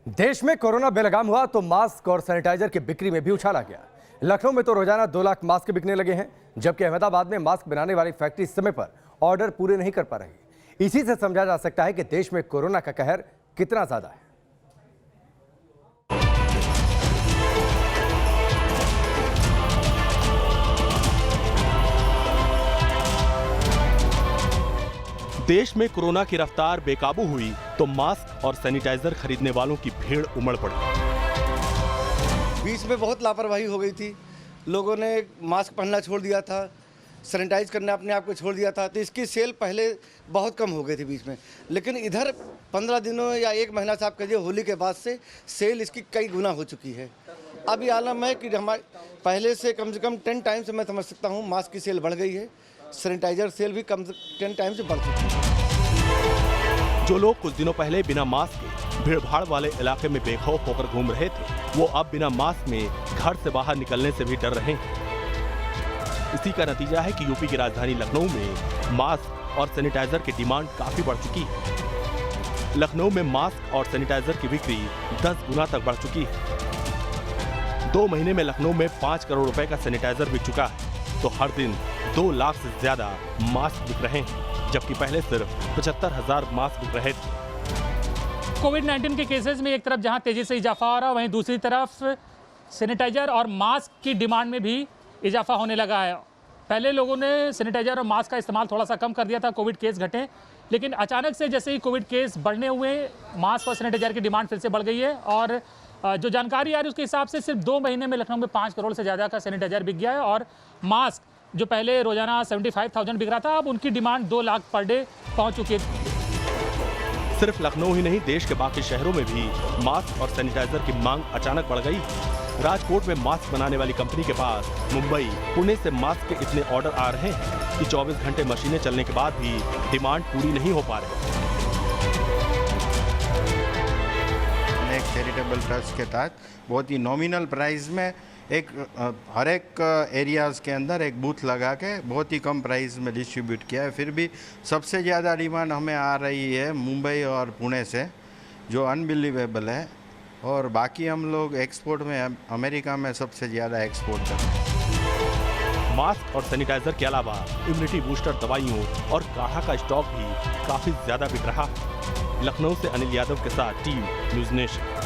देश में कोरोना बेलगाम हुआ तो मास्क और सैनिटाइजर की बिक्री में भी उछाल आ गया। लखनऊ में तो रोजाना 2 लाख मास्क बिकने लगे हैं, जबकि अहमदाबाद में मास्क बनाने वाली फैक्ट्री समय पर ऑर्डर पूरे नहीं कर पा रही। इसी से समझा जा सकता है कि देश में कोरोना का कहर कितना ज्यादा है। देश में कोरोना की रफ्तार बेकाबू हुई तो मास्क और सैनिटाइजर खरीदने वालों की भीड़ उमड़ पड़ी। बीच में बहुत लापरवाही हो गई थी, लोगों ने मास्क पहनना छोड़ दिया था, सैनिटाइज करना अपने आप को छोड़ दिया था, तो इसकी सेल पहले बहुत कम हो गई थी बीच में। लेकिन इधर 15 दिनों या 1 महीना से आप कहिए होली के बाद से सेल इसकी कई गुना हो चुकी है। अब ये आलम है कि हमारे पहले से कम 10 टाइम से मैं समझ सकता हूँ मास्क की सेल बढ़ गई है, सैनिटाइजर सेल भी कम से 10 टाइम से बढ़ चुकी है। जो लोग कुछ दिनों पहले बिना मास्क के भीड़ भाड़ वाले इलाके में बेखौफ होकर घूम रहे थे, वो अब बिना मास्क में घर से बाहर निकलने से भी डर रहे हैं। इसी का नतीजा है कि यूपी की राजधानी लखनऊ में मास्क और सैनिटाइजर की डिमांड काफी बढ़ चुकी है। लखनऊ में मास्क और सैनिटाइजर की बिक्री 10 गुना तक बढ़ चुकी है। 2 महीने में लखनऊ में 5 करोड़ रुपए का सैनिटाइजर बिक चुका है, तो हर दिन 2 लाख से ज्यादा मास्क बिक रहे हैं, जबकि पहले सिर्फ 75,000 मास्क बिक रहे थे। कोविड-19 के केसेस में एक तरफ जहां तेजी से इजाफा हो रहा है, वहीं दूसरी तरफ सैनिटाइजर और मास्क की डिमांड में भी इजाफा होने लगा है। पहले लोगों ने सैनिटाइजर और मास्क का इस्तेमाल थोड़ा सा कम कर दिया था, कोविड केस घटे, लेकिन अचानक से जैसे ही कोविड केस बढ़ने हुए, मास्क और सैनिटाइजर की डिमांड फिर से बढ़ गई है। और जो जानकारी आ रही है उसके हिसाब से सिर्फ 2 महीने में लखनऊ में 5 करोड़ से ज़्यादा का सैनिटाइजर बिक गया है। और मास्क जो पहले रोजाना 75,000 बिक रहा था, अब उनकी डिमांड 2 लाख पर डे पहुँच चुकी है। सिर्फ लखनऊ ही नहीं, देश के बाकी शहरों में भी मास्क और सैनिटाइजर की मांग अचानक बढ़ गई। राजकोट में मास्क बनाने वाली कंपनी के पास मुंबई, पुणे से मास्क के इतने ऑर्डर आ रहे हैं कि 24 घंटे मशीनें चलने के बाद भी डिमांड पूरी नहीं हो पा रही। एक चैरिटेबल ट्रस्ट के तहत बहुत ही नॉमिनल प्राइस में हर एक एरियाज़ के अंदर एक बूथ लगा के बहुत ही कम प्राइस में डिस्ट्रीब्यूट किया है। फिर भी सबसे ज़्यादा डिमांड हमें आ रही है मुंबई और पुणे से, जो अनबिलीवेबल है। और बाकी हम लोग एक्सपोर्ट में अमेरिका में सबसे ज़्यादा एक्सपोर्ट करते हैं। मास्क और सैनिटाइजर के अलावा इम्यूनिटी बूस्टर दवाइयों और काढ़ा का स्टॉक भी काफी ज्यादा बिक रहा है। लखनऊ से अनिल यादव के साथ टीम न्यूज़ नेशन।